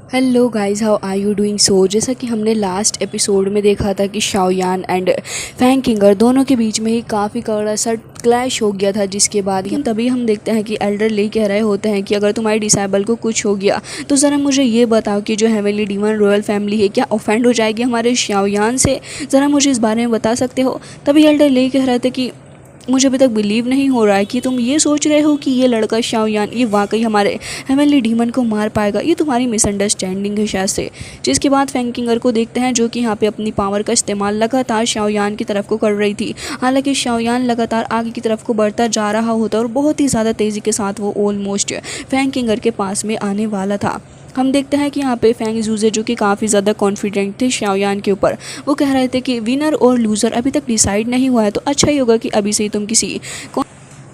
Hello guys, how are you doing. So जैसा कि हमने लास्ट एपिसोड में देखा था कि शाओयान एंड फैंग किंगर दोनों के बीच में ही काफ़ी कड़ा सा क्लैश हो गया था, जिसके बाद तभी हम देखते हैं कि एल्डर ले कह रहे होते हैं कि अगर तुम्हारे डिसाइबल को कुछ हो गया तो ज़रा मुझे ये बताओ कि जो हेवनली डीमन रॉयल फैमिली है क्या ऑफेंड हो जाएगी हमारे शाओयान से। ज़रा मुझे इस बारे में बता सकते हो। तभी एल्डर ले कह रहे थे कि मुझे अभी तक बिलीव नहीं हो रहा है कि तुम ये सोच रहे हो कि ये लड़का शाओयान ये वाकई हमारे हेवनली डीमन को मार पाएगा। ये तुम्हारी मिसअंडरस्टैंडिंग है शायद से। जिसके बाद फैंग किंगर को देखते हैं जो कि यहाँ पे अपनी पावर का इस्तेमाल लगातार शाओयान की तरफ को कर रही थी। हालांकि शाओयान लगातार आगे की तरफ को बढ़ता जा रहा होता और बहुत ही ज़्यादा तेज़ी के साथ वो ऑलमोस्ट फैंग किंगर के पास में आने वाला था। हम देखते हैं कि यहाँ पे फैंग जूजे जो कि काफ़ी ज़्यादा कॉन्फिडेंट थे शाओयान के ऊपर, वो कह रहे थे कि विनर और लूज़र अभी तक डिसाइड नहीं हुआ है, तो अच्छा ही होगा कि अभी से ही तुम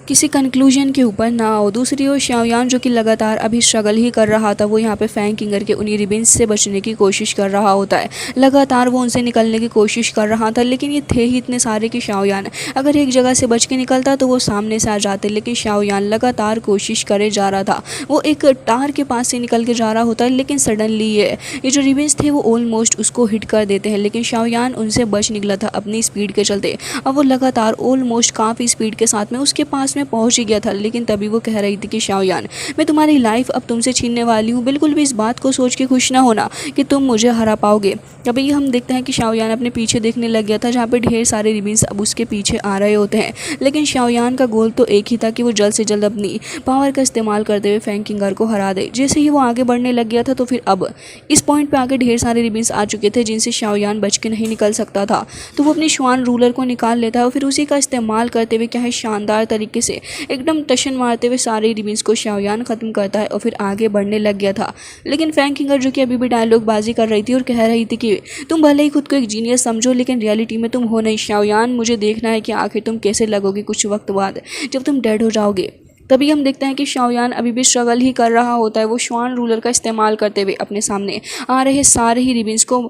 किसी कंक्लूजन के ऊपर ना आओ। दूसरी ओर शाओयान जो कि लगातार अभी स्ट्रगल ही कर रहा था, वो यहाँ पे फैंग किंगर के उन्हीं रिबन्स से बचने की कोशिश कर रहा होता है। लगातार वो उनसे निकलने की कोशिश कर रहा था, लेकिन ये थे ही इतने सारे कि शाओयान अगर एक जगह से बच के निकलता तो वो सामने से आ जाते। लेकिन शाओयान लगातार कोशिश करे जा रहा था। वो एक टार के पास से निकल के जा रहा होता है, लेकिन सडनली ये जो रिबन्स थे वो ऑलमोस्ट उसको हिट कर देते हैं। लेकिन शाओयान उनसे बच निकला था अपनी स्पीड के चलते। अब वो लगातार ऑलमोस्ट काफ़ी स्पीड के साथ में उसके पास में पहुंच ही गया था। लेकिन तभी वो कह रही थी कि शाओयान, मैं तुम्हारी लाइफ अब तुमसे छीनने वाली हूँ। बिल्कुल भी इस बात को सोच के खुश ना होना कि तुम मुझे हरा पाओगे। अभी हम देखते हैं कि शाओयान अपने पीछे देखने लग गया था, जहाँ पे ढेर सारे रिबन्स अब उसके पीछे आ रहे होते हैं। लेकिन शाओयान का गोल तो एक ही था कि वो जल्द से जल्द अपनी पावर का इस्तेमाल करते हुए फैंग किंगर को हरा दे। जैसे ही वो आगे बढ़ने लग गया था तो फिर अब इस पॉइंट पे आके ढेर सारे रिबन्स आ चुके थे जिनसे शाओयान बच के नहीं निकल सकता था। तो वो अपनी श्वान रूलर को निकाल लेता है और फिर उसी का इस्तेमाल करते हुए क्या है शानदार तरीके से एकदम टशन मारते हुए सारे रिबन्स को शाओयान ख़त्म करता है और फिर आगे बढ़ने लग गया था। लेकिन फैंग किंगर जो कि अभी भी डायलॉग बाजी कर रही थी और कह रही थी कि तुम भले ही खुद को एक जीनियस समझो, लेकिन रियलिटी में तुम हो नहीं शाओयान। मुझे देखना है कि आखिर तुम कैसे लगोगे कुछ वक्त बाद जब तुम डेड हो जाओगे। तभी हम देखते हैं कि शाओयान अभी भी स्ट्रगल ही कर रहा होता है। वो श्वान रूलर का इस्तेमाल करते हुए अपने सामने आ रहे सारे ही रिबन्स को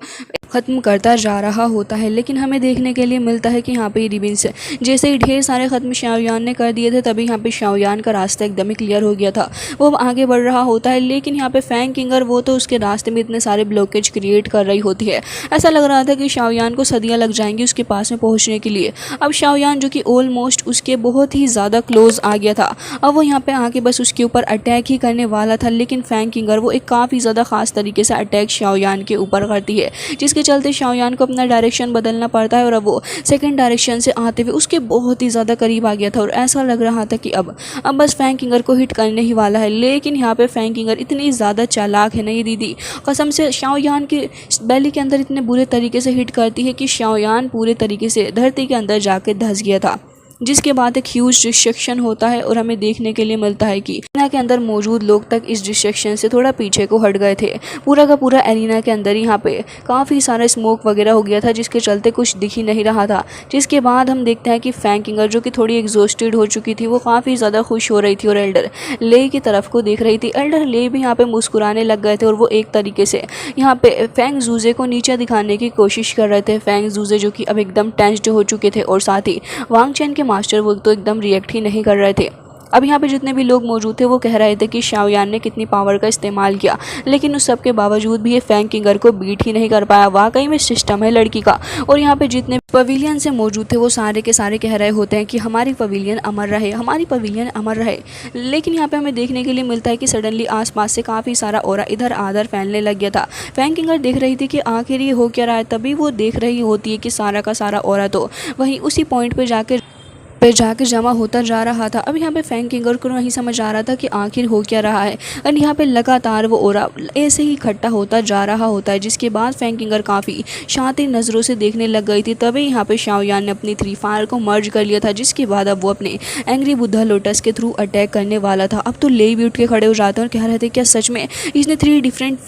ख़त्म करता जा रहा होता है। लेकिन हमें देखने के लिए मिलता है कि यहाँ पे रिबन्स जैसे ही ढेर सारे ख़त्म शाओयान ने कर दिए थे, तभी यहाँ पे शाओयान का रास्ता एकदम ही क्लियर हो गया था। वो अब आगे बढ़ रहा होता है। लेकिन यहाँ पे फैंग किंगर वो तो उसके रास्ते में इतने सारे ब्लॉकेज क्रिएट कर रही होती है। ऐसा लग रहा था कि शाओयान को सदियाँ लग जाएंगी उसके पास में पहुँचने के लिए। अब शाओयान जो कि ऑलमोस्ट उसके बहुत ही ज़्यादा क्लोज आ गया था। अब वो यहाँ पे आके बस उसके ऊपर अटैक ही करने वाला था। लेकिन फैंग किंगर वो एक काफ़ी ज़्यादा ख़ास तरीके से अटैक शाओयान के ऊपर करती है, जिसके चलते शाओयान को अपना डायरेक्शन बदलना पड़ता है और अब वो सेकंड डायरेक्शन से आते हुए उसके बहुत ही ज़्यादा करीब आ गया था और ऐसा लग रहा था कि अब बस फैंग किंगर को हिट करने ही वाला है। लेकिन यहाँ पे फैंग किंगर इतनी ज़्यादा चालाक है ना ये दीदी, कसम से शाओयान के बेली के अंदर इतने बुरे तरीके से हिट करती है कि शाओयान पूरे तरीके से धरती के अंदर जाके धंस गया था। जिसके बाद एक ह्यूज डिस्ट्रक्शन होता है और हमें देखने के लिए मिलता है कि एरिना के अंदर मौजूद लोग तक इस डिस्ट्रक्शन से थोड़ा पीछे को हट गए थे। पूरा का पूरा एरिना के अंदर यहाँ पे काफ़ी सारा स्मोक वगैरह हो गया था, जिसके चलते कुछ दिख ही नहीं रहा था। जिसके बाद हम देखते हैं कि फैंग किंगर जो कि थोड़ी एग्जॉस्टेड हो चुकी थी, वो काफ़ी ज़्यादा खुश हो रही थी और एल्डर ले की तरफ को देख रही थी। एल्डर ले भी यहाँ पे मुस्कुराने लग गए थे और वो एक तरीके से यहाँ पे फैंग जूजे को नीचे दिखाने की कोशिश कर रहे थे। फैंग जूजे जो कि अब एकदम टेंस्ड हो चुके थे और साथ ही वांग चैन के मास्टर वो तो एकदम रिएक्ट ही नहीं कर रहे थे। अब यहाँ पे जितने भी लोग मौजूद थे वो कह रहे थे कि शाओयान ने कितनी पावर का इस्तेमाल किया, लेकिन उस सब के बावजूद भी ये फैंग किंगर को बीट ही नहीं कर पाया। वाकई में सिस्टम है लड़की का। और यहाँ पे जितने पवेलियन से मौजूद थे वो सारे के सारे कह रहे होते हैं कि हमारी पवेलियन अमर रहे, हमारी पवेलियन अमर रहे। लेकिन यहाँ पे हमें देखने के लिए मिलता है कि सडनली आसपास से काफ़ी सारा ऑरा इधर आधर फैलने लग गया था। फैंग किंगर देख रही थी कि आखिर ये हो क्या रहा है। तभी वो देख रही होती है कि सारा का सारा ऑरा तो वहीं उसी पॉइंट पर जाकर जमा होता जा रहा था। अब यहाँ पे फैंग किंगर को नहीं समझ आ रहा था कि आखिर हो क्या रहा है और यहाँ पे लगातार वो ओरा ऐसे ही इकट्ठा होता जा रहा होता है। जिसके बाद फैंग किंगर काफ़ी शातिर नज़रों से देखने लग गई थी। तभी यहाँ पे शाओयान ने अपनी 3 फायर को मर्ज कर लिया था, जिसके बाद अब वो अपने एंग्री बुद्धा लोटस के थ्रू अटैक करने वाला था। अब तो ले भी उठ के खड़े हो जाते हैं और कह रहे थे क्या सच में इसने 3 डिफरेंट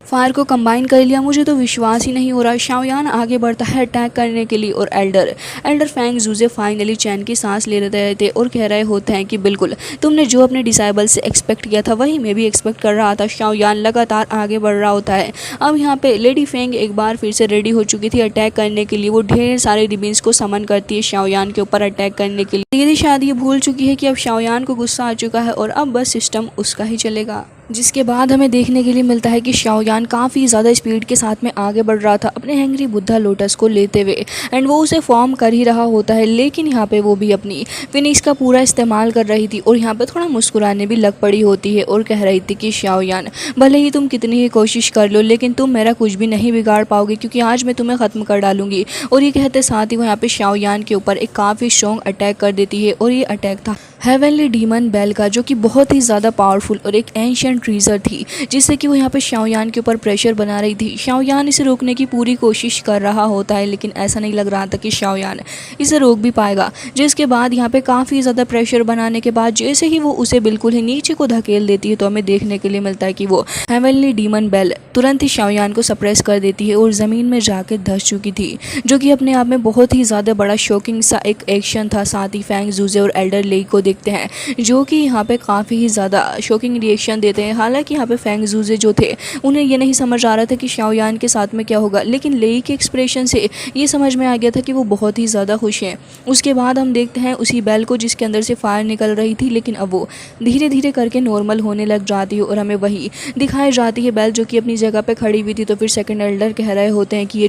फायर को कंबाइन कर लिया, मुझे तो विश्वास ही नहीं हो रहा। शाओयान आगे बढ़ता है अटैक करने के लिए और एल्डर फैंग जूजे फाइनली चैन की सांस ले रहे थे और कह रहे होते हैं कि बिल्कुल तुमने जो अपने डिसाइबल से एक्सपेक्ट किया था वही मैं भी एक्सपेक्ट कर रहा था। शाओयान लगातार आगे बढ़ रहा होता है। अब यहाँ पे लेडी फेंग एक बार फिर से रेडी हो चुकी थी अटैक करने के लिए। वो ढेर सारे रिबन्स को समन करती है शाओयान के ऊपर अटैक करने के लिए। दीदी शायद ये भूल चुकी है कि अब शाओयान को गुस्सा आ चुका है और अब बस सिस्टम उसका ही चलेगा। जिसके बाद हमें देखने के लिए मिलता है कि शाओयान काफ़ी ज़्यादा स्पीड के साथ में आगे बढ़ रहा था अपने हैंग्री बुद्धा लोटस को लेते हुए, एंड वो उसे फॉर्म कर ही रहा होता है, लेकिन यहाँ पे वो भी अपनी फिनिश का पूरा इस्तेमाल कर रही थी और यहाँ पे थोड़ा मुस्कुराने भी लग पड़ी होती है और कह रही थी कि शाओयान, भले ही तुम कितनी ही कोशिश कर लो लेकिन तुम मेरा कुछ भी नहीं बिगाड़ पाओगे, क्योंकि आज मैं तुम्हें ख़त्म कर डालूंगी। और ये कहते साथ ही वो यहाँ पे शाओयान के ऊपर एक काफ़ी स्ट्रॉन्ग अटैक कर देती है, और ये अटैक था हेवनली डीमन बेल का, जो कि बहुत ही ज़्यादा पावरफुल और एक एंशिएंट ट्रीजर थी, जिससे कि वो यहाँ पे शाओयान के ऊपर प्रेशर बना रही थी। शाओयान इसे रोकने की पूरी कोशिश कर रहा होता है, लेकिन ऐसा नहीं लग रहा था कि शाओयान इसे रोक भी पाएगा। जिसके बाद यहाँ पे काफ़ी ज़्यादा प्रेशर बनाने के बाद जैसे ही वो उसे बिल्कुल ही नीचे को धकेल देती है, तो हमें देखने के लिए मिलता है कि वो हेवनली डीमन बेल तुरंत ही शाओयान को सप्रेस कर देती है और ज़मीन में जाकर धंस चुकी थी, जो कि अपने आप में बहुत ही ज़्यादा बड़ा शॉकिंग सा एक एक्शन था। साथ ही फैंग जूजे और एल्डर लेई को देखते हैं, जो कि यहाँ पे काफ़ी ही ज़्यादा शॉकिंग रिएक्शन देते हैं। हालांकि यहाँ पे फैंग जूजे जो थे उन्हें ये नहीं समझ आ रहा था कि शाओयान के साथ में क्या होगा, लेकिन लेई के एक्सप्रेशन से ये समझ में आ गया था कि वो बहुत ही ज़्यादा खुश हैं। उसके बाद हम देखते हैं उसी बेल को जिसके अंदर से फायर निकल रही थी, लेकिन अब वो धीरे धीरे करके नॉर्मल होने लग जाती है और हमें वही दिखाई जाती है बेल जो कि अपनी जगह पे खड़ी हुई थी। तो फिर सेकंड एल्डर कह रहे होते हैं कि ये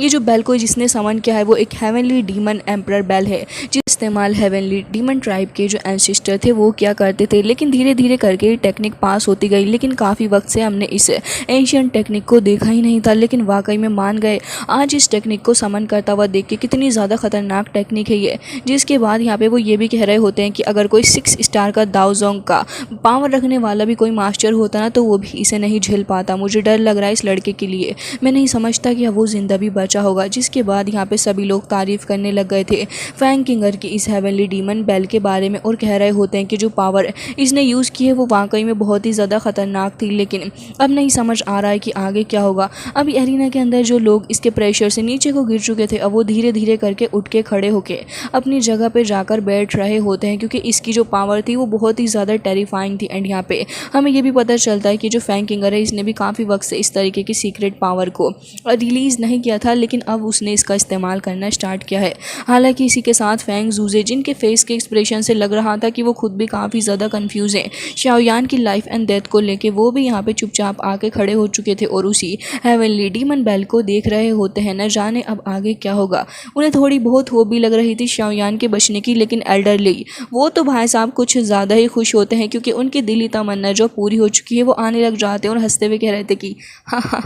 जो बेल को जिसने समन किया है वो एक हेवनली डीमन एम्परर बेल है, जिस इस्तेमाल हेवनली डीमन ट्राइब के जो एंसेस्टर थे वो क्या करते थे। लेकिन धीरे धीरे करके ये टेक्निक पास होती गई, लेकिन काफ़ी वक्त से हमने इस एंशिएंट टेक्निक को देखा ही नहीं था, लेकिन वाकई में मान गए आज इस टेक्निक को समन करता हुआ देख के कितनी ज़्यादा खतरनाक टेक्निक है ये। जिसके बाद यहाँ पे वो ये भी कह रहे होते हैं कि अगर कोई 6 स्टार का दाओजोंग का पावर रखने वाला भी कोई मास्टर होता ना तो वो भी इसे नहीं झेल पाता। मुझे डर लग रहा है इस लड़के के लिए, मैं नहीं समझता कि वो जिंदा भी बचा होगा। जिसके बाद यहाँ पे सभी लोग तारीफ करने लग गए थे फैंग किंगर की इस हेवनली डीमन बेल के बारे में और कह रहे होते हैं कि जो पावर इसने यूज़ की है वो वाकई में बहुत ही ज़्यादा खतरनाक थी, लेकिन अब नहीं समझ आ रहा है कि आगे क्या होगा। अभी एरिना के अंदर जो लोग इसके प्रेशर से नीचे को गिर चुके थे अब वो धीरे धीरे करके उठ के खड़े होके अपनी जगह पे जाकर बैठ रहे होते हैं, क्योंकि इसकी जो पावर थी वो बहुत ही ज़्यादा टेरिफाइंग थी। एंड यहाँ पे हमें ये भी पता चलता है कि जो फैंग किंगर है इसने भी काफ़ी वक्त से इस तरीके की सीक्रेट पावर को रिलीज़ नहीं किया था, लेकिन अब उसने इसका इस्तेमाल करना स्टार्ट किया है। हालांकि इसी के साथ फैंग जूजे जिनके फेस के एक्सप्रेशन से लग रहा था कि वो खुद भी काफ़ी ज़्यादा कंफ्यूज हैं शाओयान की लाइफ एंड डेथ को लेके, वो भी यहाँ पे चुपचाप आके खड़े हो चुके थे और उसी हेवनली डीमन बेल को देख रहे होते हैं। न जाने अब आगे क्या होगा। उन्हें थोड़ी बहुत होप भी लग रही थी शाओयान के बचने की, लेकिन एल्डर लेई वो तो भाई साहब कुछ ज़्यादा ही खुश होते हैं, क्योंकि उनकी दिली तमन्ना जो पूरी हो चुकी है वो आने लग जाते हैं और हंसते हुए कह रहे थे कि हाँ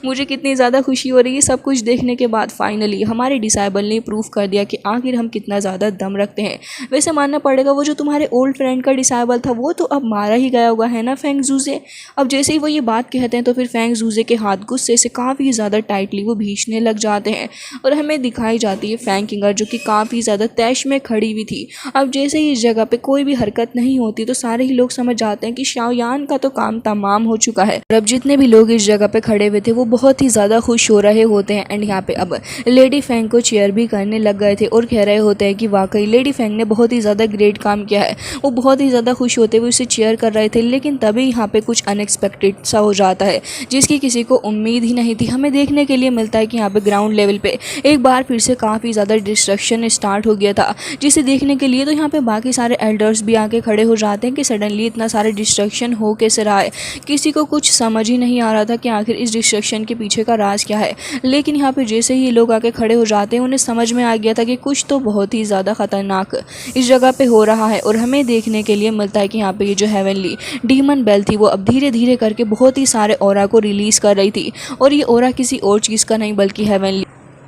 मुझे कितनी ज़्यादा खुशी हो रही है सब कुछ देखने के बाद। फाइनली हमारे डिसाइबल ने प्रूव कर दिया कि आखिर हम कितना ज़्यादा दम रखते हैं। वैसे मानना पड़ेगा वो जो तुम्हारे ओल्ड फ्रेंड का डिसाइबल था वो तो अब मारा ही गया होगा है ना फैंग जूजे। अब जैसे ही वो ये बात कहते हैं तो फिर फैंग जूजे के हाथ गुस्से से काफ़ी ज़्यादा टाइटली वो भींचने लग जाते हैं और हमें दिखाई जाती है फैंग किंगर जो कि काफ़ी ज़्यादा तैश में खड़ी हुई थी। अब जैसे ही इस जगह पे कोई भी हरकत नहीं होती तो सारे ही लोग समझ जाते हैं कि शाओयान का तो काम तमाम हो चुका है। और अब जितने भी लोग इस जगह पे खड़े हुए थे वो बहुत ही ज़्यादा खुश हो रहे होते हैं। एंड यहाँ पे अब लेडी फैंग को चेयर भी करने लग गए थे और कह रहे होते हैं कि वाकई लेडी फैंग ने बहुत ही ज़्यादा ग्रेट काम किया है। वो बहुत ही ज़्यादा खुश होते हुए उसे चेयर कर रहे थे, लेकिन तभी यहाँ पे कुछ अनएक्सपेक्टेड सा हो जाता है जिसकी किसी को उम्मीद ही नहीं थी। हमें देखने के लिए मिलता है कि यहाँ पे ग्राउंड लेवल पे एक बार फिर से काफ़ी ज़्यादा डिस्ट्रक्शन स्टार्ट हो गया था, जिसे देखने के लिए तो यहाँ पे बाकी सारे एल्डर्स भी आके खड़े हो जाते हैं कि सडनली इतना सारा डिस्ट्रक्शन हो कैसे रहा है। किसी को कुछ समझ ही नहीं आ रहा था कि आखिर इस डिस्ट्रक्शन के पीछे का राज क्या है। लेकिन यहाँ पे जैसे ही लोग आके खड़े हो जाते हैं उन्हें समझ में आ गया था कि कुछ तो बहुत ही ज़्यादा खतरनाक इस जगह पे हो रहा है। और हमें देखने के लिए मिलता है कि यहाँ पे ये जो हेवनली डीमन बेल थी वो अब धीरे धीरे करके बहुत ही सारे ऑरा को रिलीज़ कर रही थी, और ये ऑरा किसी और चीज़ का नहीं बल्कि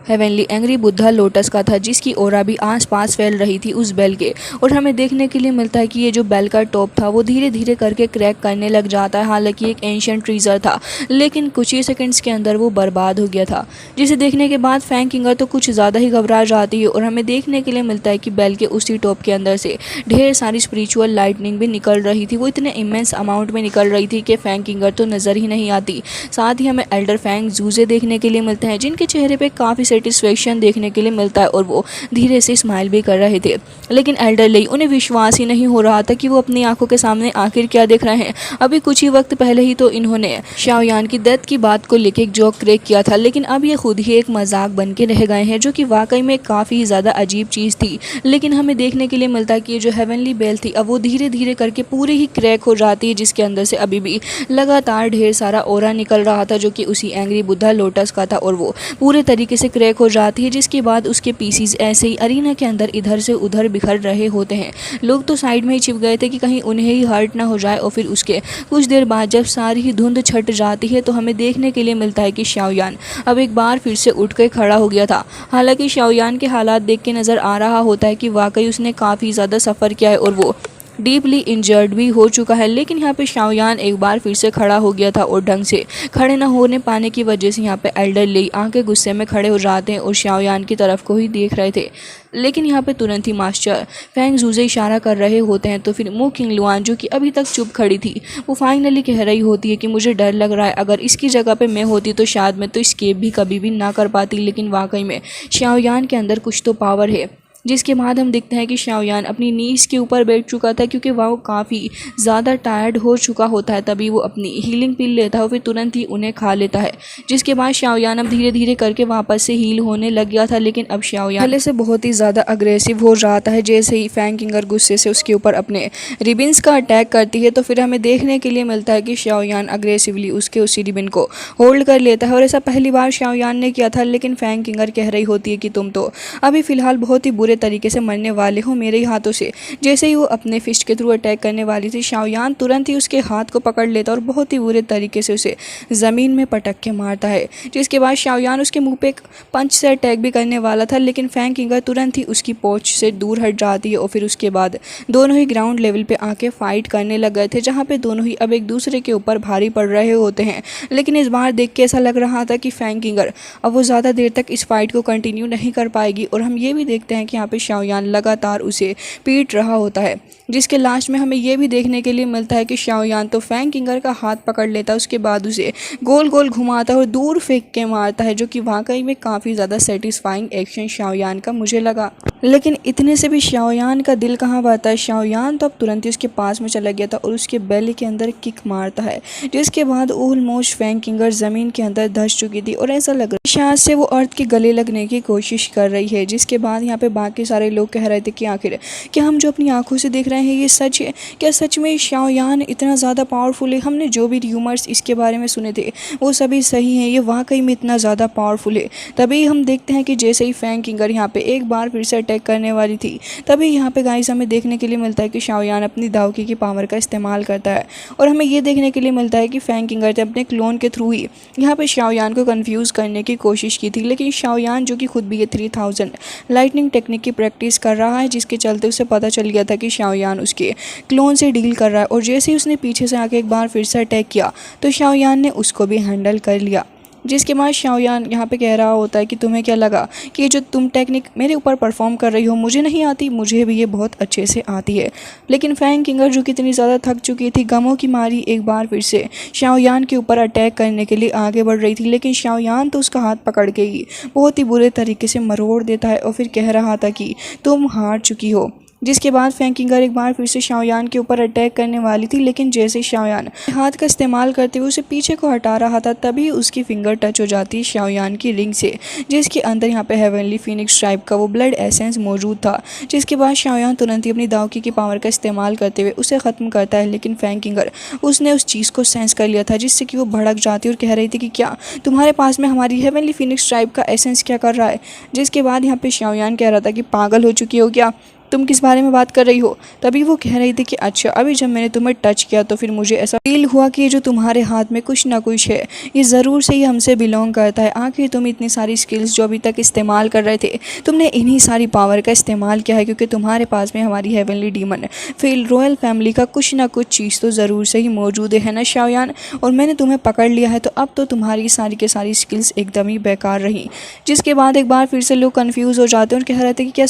हेवनली एंग्री बुद्धा लोटस का था, जिसकी ओरा भी आसपास फैल रही थी उस बेल के। और हमें देखने के लिए मिलता है कि ये जो बेल का टॉप था वो धीरे धीरे करके क्रैक करने लग जाता है। हालांकि एक एंशिएंट ट्रीजर था, लेकिन कुछ ही सेकंड्स के अंदर वो बर्बाद हो गया था, जिसे देखने के बाद फैंग किंगर तो कुछ ज़्यादा ही घबरा जाती है। और हमें देखने के लिए मिलता है कि बेल के उसी टॉप के अंदर से ढेर सारी स्पिरिचुअल लाइटनिंग भी निकल रही थी। वो इतने इमेंस अमाउंट में निकल रही थी कि फैंग किंगर तो नज़र ही नहीं आती। साथ ही हमें एल्डर फैंग जूजे देखने के लिए मिलते हैं, जिनके चेहरे पर काफ़ी सेटिस्फेक्शन देखने के लिए मिलता है और वो धीरे से स्माइल भी कर रहे थे। लेकिन एल्डर लेई, उन्हें विश्वास ही नहीं हो रहा था कि वो अपनी आंखों के सामने आखिर क्या देख रहे हैं। अभी कुछ ही वक्त पहले ही तो इन्होंने शाओयान की डेथ की बात को लेकर एक जोक क्रिएट किया था, लेकिन अब ये खुद ही एक मजाक बन के रह गए हैं, जो कि वाकई में काफ़ी ज़्यादा अजीब चीज़ थी। लेकिन हमें देखने के लिए मिलता है कि ये जो हेवनली बेल थी अब वो धीरे धीरे करके पूरी ही क्रैक हो जाती है, जिसके अंदर से अभी भी लगातार ढेर सारा ओरा निकल रहा था, जो कि उसी एंग्री बुद्धा लोटस का था, और वो पूरे तरीके से क्रैक हो जाती है, जिसके बाद उसके पीसीज ऐसे ही अरीना के अंदर इधर से उधर बिखर रहे होते हैं। लोग तो साइड में ही छिप गए थे कि कहीं उन्हें ही हर्ट ना हो जाए। और फिर उसके कुछ देर बाद जब सारी ही धुंध छट जाती है तो हमें देखने के लिए मिलता है कि शाओयान अब एक बार फिर से उठ कर खड़ा हो गया था। हालांकि शाओयान के हालात देख के नज़र आ रहा होता है कि वाकई उसने काफ़ी ज़्यादा सफ़र किया है और वो डीपली इंजर्ड भी हो चुका है। लेकिन यहाँ पे शाओयान एक बार फिर से खड़ा हो गया था और ढंग से खड़े ना होने पाने की वजह से यहाँ पे एल्डर लेई आंखें गुस्से में खड़े हो जाते हैं और शाओयान की तरफ को ही देख रहे थे। लेकिन यहाँ पे तुरंत ही मास्टर फेंग जू से इशारा कर रहे होते हैं, तो फिर मु किंगलुआन, जो कि अभी तक चुप खड़ी थी, वो फाइनली कह रही होती है कि मुझे डर लग रहा है, अगर इसकी जगह पे मैं होती तो शायद मैं तो स्केप भी कभी भी ना कर पाती। लेकिन वाकई में शाओयान के अंदर कुछ तो पावर है। जिसके बाद हम देखते हैं कि शाओयान अपनी नीज के ऊपर बैठ चुका था, क्योंकि वो काफ़ी ज़्यादा टायर्ड हो चुका होता है। तभी वो अपनी हीलिंग पिल लेता है और फिर तुरंत ही उन्हें खा लेता है, जिसके बाद शाओयान अब धीरे धीरे करके वापस से हील होने लग गया था। लेकिन अब शाओयान पहले से बहुत ही ज़्यादा अग्रेसिव हो जाता है। जैसे ही फैंग किंगर गुस्से से उसके ऊपर अपने रिबिन्स का अटैक करती है, तो फिर हमें देखने के लिए मिलता है कि शाओयान अग्रेसिवली उसके उसी रिबिन को होल्ड कर लेता है। और ऐसा पहली बार शाओयान ने किया था, लेकिन फैंग किंगर कह रही होती है कि तुम तो अभी फ़िलहाल बहुत ही बुरे तरीके से मरने वाले हो मेरे ही हाथों से। जैसे ही वो अपने फिस्ट के थ्रू अटैक करने वाली थी, शाओयान तुरंत ही उसके हाथ को पकड़ लेता और बहुत ही बुरे तरीके से उसे ज़मीन में पटक के मारता है। जिसके बाद शाओयान उसके मुंह पे एक पंच से अटैक भी करने वाला था, लेकिन फैंग किंगर तुरंत ही उसकी पहुंच से दूर हट जाती है। और फिर उसके बाद दोनों ही ग्राउंड लेवल पे आके फाइट करने लग गए थे, जहाँ पे दोनों ही अब एक दूसरे के ऊपर भारी पड़ रहे होते हैं। लेकिन इस बार देख के ऐसा लग रहा था कि फैंग किंगर अब वो ज़्यादा देर तक इस फाइट को कंटिन्यू नहीं कर पाएगी। और हम ये भी देखते हैं कि यहाँ पे शाओयान लगातार उसे पीट रहा होता है, जिसके लास्ट में हमें यह भी देखने के लिए मिलता है कि शाओयान तो फैंग किंगर का हाथ पकड़ लेता है, उसके बाद उसे गोल गोल घुमाता है और दूर फेंक के मारता है, जो कि वाकई में काफ़ी ज़्यादा सेटिस्फाइंग एक्शन शाओयान का मुझे लगा। लेकिन इतने से भी शाओयान का दिल कहाँ भरता है। शाओयान तो अब तुरंत ही उसके पास में चला गया था और उसके बेली के अंदर किक मारता है, जिसके बाद ऑलमोस्ट फैंग किंगर ज़मीन के अंदर धंस चुकी थी और ऐसा लग रहा है शायद से वो अर्थ के गले लगने की कोशिश कर रही है। जिसके बाद यहाँ पे बाकी सारे लोग कह रहे थे कि आखिर क्या हम जो अपनी आंखों से देख रहे हैं ये सच है? क्या सच में शाओयान इतना ज़्यादा पावरफुल है? हमने जो भी र्यूमर्स इसके बारे में सुने थे वो सभी सही हैं, ये वाकई में इतना ज़्यादा पावरफुल है। तभी हम देखते हैं कि जैसे ही फैंग किंगर यहाँ पे एक बार फिर से अटैक करने वाली थी, तभी यहाँ पे गाइस हमें देखने के लिए मिलता है कि शाओयान अपनी दावकी की पावर का इस्तेमाल करता है। और हमें ये देखने के लिए मिलता है कि फैंग किंगर ने अपने क्लोन के थ्रू ही यहाँ पे शाओयान को कन्फ्यूज़ करने की कोशिश की थी। लेकिन शाओयान, जो कि खुद भी ये 3000 लाइटनिंग टेक्निक की प्रैक्टिस कर रहा है, जिसके चलते उसे पता चल गया था कि शाओयान उसके क्लोन से डील कर रहा है। और जैसे ही उसने पीछे से आके एक बार फिर से अटैक किया तो शाओयान ने उसको भी हैंडल कर लिया। जिसके बाद शाओयान यहाँ पे कह रहा होता है कि तुम्हें क्या लगा कि ये जो तुम टेक्निक मेरे ऊपर परफॉर्म कर रही हो मुझे नहीं आती? मुझे भी ये बहुत अच्छे से आती है। लेकिन फैंग किंगर, जो कितनी ज़्यादा थक चुकी थी, गमों की मारी एक बार फिर से शाओयान के ऊपर अटैक करने के लिए आगे बढ़ रही थी। लेकिन शाओयान तो उसका हाथ पकड़ के ही बहुत ही बुरे तरीके से मरोड़ देता है और फिर कह रहा था कि तुम हार चुकी हो। जिसके बाद फैंग किंगर एक बार फिर से शाओयान के ऊपर अटैक करने वाली थी, लेकिन जैसे शाओयान हाथ का इस्तेमाल करते हुए उसे पीछे को हटा रहा था, तभी उसकी फिंगर टच हो जाती है शाओयान की रिंग से, जिसके अंदर यहाँ पे हेवनली फीनिक्स टाइप का वो ब्लड एसेंस मौजूद था। जिसके बाद शाओयान तुरंत ही अपनी दावकी की पावर का इस्तेमाल करते हुए उसे ख़त्म करता है। लेकिन फैंग किंगर उसने उस चीज़ को सेंस कर लिया था, जिससे कि वो भड़क जाती और कह रही थी कि क्या तुम्हारे पास में हमारी हेवनली फीनिक्स टाइप का एसेंस क्या कर रहा है? जिसके बाद यहाँ पे शाओयान कह रहा था कि पागल हो चुकी हो क्या, तुम किस बारे में बात कर रही हो? तभी वो कह रही थी कि अच्छा, अभी जब मैंने तुम्हें टच किया तो फिर मुझे ऐसा फील हुआ कि ये जो तुम्हारे हाथ में कुछ ना कुछ है ये ज़रूर से ही हमसे बिलोंग करता है। आखिर तुम इतनी सारी स्किल्स जो अभी तक इस्तेमाल कर रहे थे, तुमने इन्हीं सारी पावर का इस्तेमाल किया है, क्योंकि तुम्हारे पास में हमारी हेवनली डीमन फिल रॉयल फैमिली का कुछ ना कुछ चीज़ तो ज़रूर से ही मौजूद है ना शाओयान? और मैंने तुम्हें पकड़ लिया है, तो अब तो तुम्हारी सारी के सारी स्किल्स एकदम ही बेकार रही। जिसके बाद एक बार फिर से लोग कन्फ्यूज़ हो जाते हैं और कह रहे थे कि क्या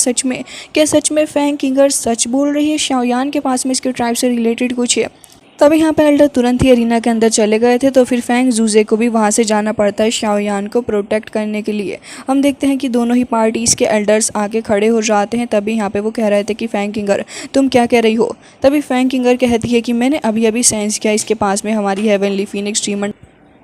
सच में फैंग किंगर सच बोल रही है? शाओयान के पास में इसके ट्राइब से रिलेटेड कुछ है। तब यहाँ पे एल्डर तुरंत ही अरीना के अंदर चले गए थे, तो फिर फैंग जूजे को भी वहाँ से जाना पड़ता है शाओयान को प्रोटेक्ट करने के लिए। हम देखते हैं कि दोनों ही पार्टीज़ के एल्डर्स आके खड़े हो जाते हैं। तभी यहाँ पे वो कह रहे थे कि फैंग किंगर तुम क्या कह रही हो। तभी फैंग किंगर कहती है कि मैंने अभी अभी सेंस किया इसके पास में हमारी हेवनली फीनिक्स डीमन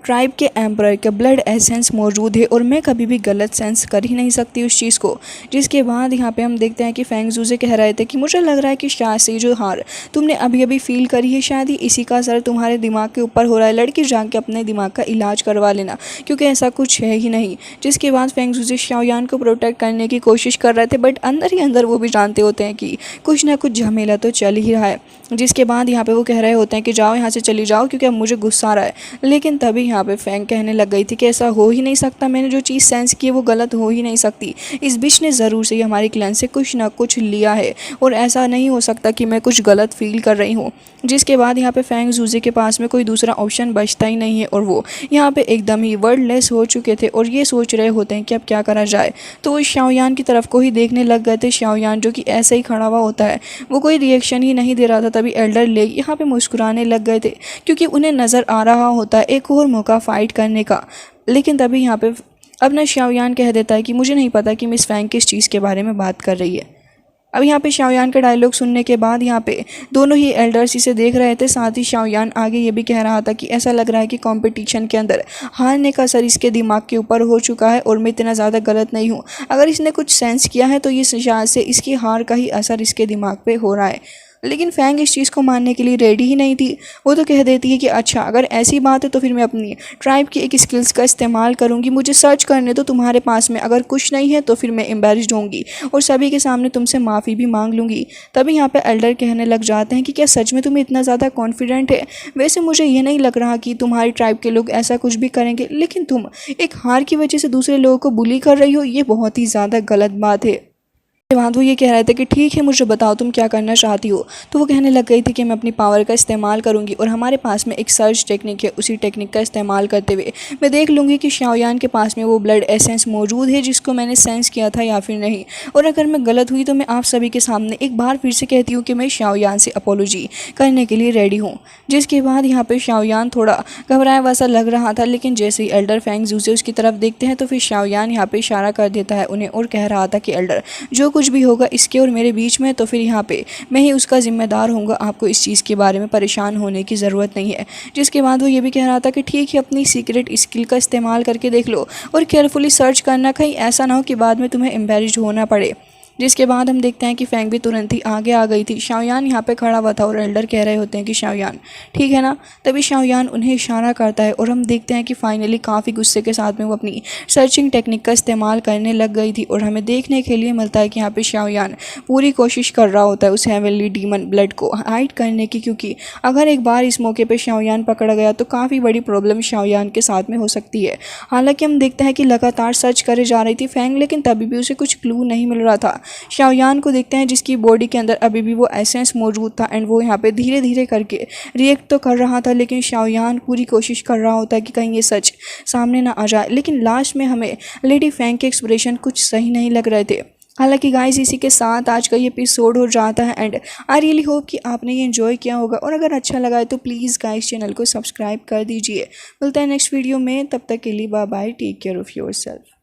ट्राइब के एम्परर का ब्लड एसेंस मौजूद है और मैं कभी भी गलत सेंस कर ही नहीं सकती उस चीज़ को। जिसके बाद यहाँ पे हम देखते हैं कि फैंग जू से कह रहे थे कि मुझे लग रहा है कि शायद से जो हार तुमने अभी अभी फील करी है शायद ही इसी का असर तुम्हारे दिमाग के ऊपर हो रहा है। लड़की जाके अपने दिमाग का इलाज करवा लेना क्योंकि ऐसा कुछ है ही नहीं। जिसके बाद फैंग जू से शाओयान को प्रोटेक्ट करने की कोशिश कर रहे थे, बट अंदर ही अंदर वो भी जानते होते हैं कि कुछ ना कुछ झमेला तो चल ही रहा है। जिसके बाद यहाँ पे वो कह रहे होते हैं कि जाओ यहाँ से चली जाओ क्योंकि अब मुझे गुस्सा आ रहा है। लेकिन तभी यहाँ पे फैंग कहने लग गई थी कि ऐसा हो ही नहीं सकता, मैंने जो चीज़ सेंस की है वो गलत हो ही नहीं सकती। इस बिच ने ज़रूर से हमारी क्लैन से कुछ ना कुछ लिया है और ऐसा नहीं हो सकता कि मैं कुछ गलत फील कर रही हूँ। जिसके बाद यहाँ पे फैंग जूजे के पास में कोई दूसरा ऑप्शन बचता ही नहीं है और वो यहाँ पे एकदम ही वर्डलेस हो चुके थे और ये सोच रहे होते हैं कि अब क्या करा जाए। तो वो शाओयान की तरफ को ही देखने लग गए थे। शाओयान जो कि ऐसे ही खड़ा हुआ होता है, वो कोई रिएक्शन ही नहीं दे रहा था। तभी एल्डर ले यहाँ पे मुस्कुराने लग गए थे क्योंकि उन्हें नज़र आ रहा होता है एक और मौका फ़ाइट करने का। लेकिन तभी यहाँ पे अब ना शाओयान कह देता है कि मुझे नहीं पता कि मिस फैंग किस चीज़ के बारे में बात कर रही है। अब यहाँ पे शाओयान का डायलॉग सुनने के बाद यहाँ पे दोनों ही एल्डर्स इसे देख रहे थे। साथ ही शाओयान आगे ये भी कह रहा था कि ऐसा लग रहा है कि कंपटीशन के अंदर हारने का असर इसके दिमाग के ऊपर हो चुका है और मैं इतना ज़्यादा गलत नहीं हूँ। अगर इसने कुछ सेंस किया है तो ये शायद से इसकी हार का ही असर इसके दिमाग पे हो रहा है। लेकिन फैंग इस चीज़ को मानने के लिए रेडी ही नहीं थी। वो तो कह देती है कि अच्छा अगर ऐसी बात है तो फिर मैं अपनी ट्राइब की एक स्किल्स का इस्तेमाल करूँगी, मुझे सर्च करने तो तुम्हारे पास में अगर कुछ नहीं है तो फिर मैं एम्बैरेस्ड होंगी और सभी के सामने तुमसे माफ़ी भी मांग लूँगी। तभी यहाँ पे एल्डर कहने लग जाते हैं कि क्या सच में तुम्हें इतना ज़्यादा कॉन्फिडेंट है। वैसे मुझे ये नहीं लग रहा कि तुम्हारी ट्राइब के लोग ऐसा कुछ भी करेंगे, लेकिन तुम एक हार की वजह से दूसरे लोगों को बुली कर रही हो, ये बहुत ही ज़्यादा गलत बात है। बाद वो ये कह रहे थे कि ठीक है मुझे बताओ तुम क्या करना चाहती हो। तो वो कहने लग गई थी कि मैं अपनी पावर का इस्तेमाल करूंगी और हमारे पास में एक सर्च टेक्निक है, उसी टेक्निक का इस्तेमाल करते हुए मैं देख लूँगी कि शाओयान के पास में वो ब्लड एसेंस मौजूद है जिसको मैंने सेंस किया था या फिर नहीं। और अगर मैं गलत हुई तो मैं आप सभी के सामने एक बार फिर से कहती हूँ कि मैं शाओयान से अपोलॉजी करने के लिए रेडी हूँ। जिसके बाद यहाँ पर शाओयान थोड़ा घबराया वैसा लग रहा था, लेकिन जैसे ही एल्डर फैंग जूसे उसकी तरफ देखते हैं तो फिर शाओयान यहाँ पर इशारा कर देता है उन्हें और कह रहा था कि एल्डर जो कुछ भी होगा इसके और मेरे बीच में तो फिर यहाँ पे मैं ही उसका ज़िम्मेदार होऊंगा, आपको इस चीज़ के बारे में परेशान होने की ज़रूरत नहीं है। जिसके बाद वो ये भी कह रहा था कि ठीक है अपनी सीक्रेट स्किल का इस्तेमाल करके देख लो और केयरफुली सर्च करना, कहीं ऐसा ना हो कि बाद में तुम्हें एम्बैरेस्ड होना पड़े। जिसके बाद हम देखते हैं कि फैंग भी तुरंत ही आगे आ गई थी। शाओयान यहाँ पे खड़ा हुआ था और एल्डर कह रहे होते हैं कि शाओयान ठीक है ना। तभी शाओयान उन्हें इशारा करता है और हम देखते हैं कि फाइनली काफ़ी गुस्से के साथ में वो अपनी सर्चिंग टेक्निक का इस्तेमाल करने लग गई थी और हमें देखने के लिए मिलता है कि यहाँ पे शाओयान पूरी कोशिश कर रहा होता है उस हेवनली डीमन ब्लड को हाइड करने की, क्योंकि अगर एक बार इस मौके पर शाओयान पकड़ा गया तो काफ़ी बड़ी प्रॉब्लम शाओयान के साथ में हो सकती है। हालांकि हम देखते हैं कि लगातार सर्च करे जा रही थी फैंग, लेकिन तभी भी उसे कुछ क्लू नहीं मिल रहा था। शाओयान को देखते हैं जिसकी बॉडी के अंदर अभी भी वो एसेंस मौजूद था एंड वो यहाँ पे धीरे धीरे करके रिएक्ट तो कर रहा था, लेकिन शाओयान पूरी कोशिश कर रहा होता है कि कहीं ये सच सामने ना आ जाए। लेकिन लास्ट में हमें लेडी फैंग के एक्सप्रेशन कुछ सही नहीं लग रहे थे। हालांकि गाइस इसी के साथ आज का ये एपिसोड हो जाता है एंड आई रियली होप कि आपने ये एंजॉय किया होगा और अगर अच्छा लगा है तो प्लीज़ गाइस चैनल को सब्सक्राइब कर दीजिए। मिलता है नेक्स्ट वीडियो में, तब तक के लिए bye bye, take care of yourself.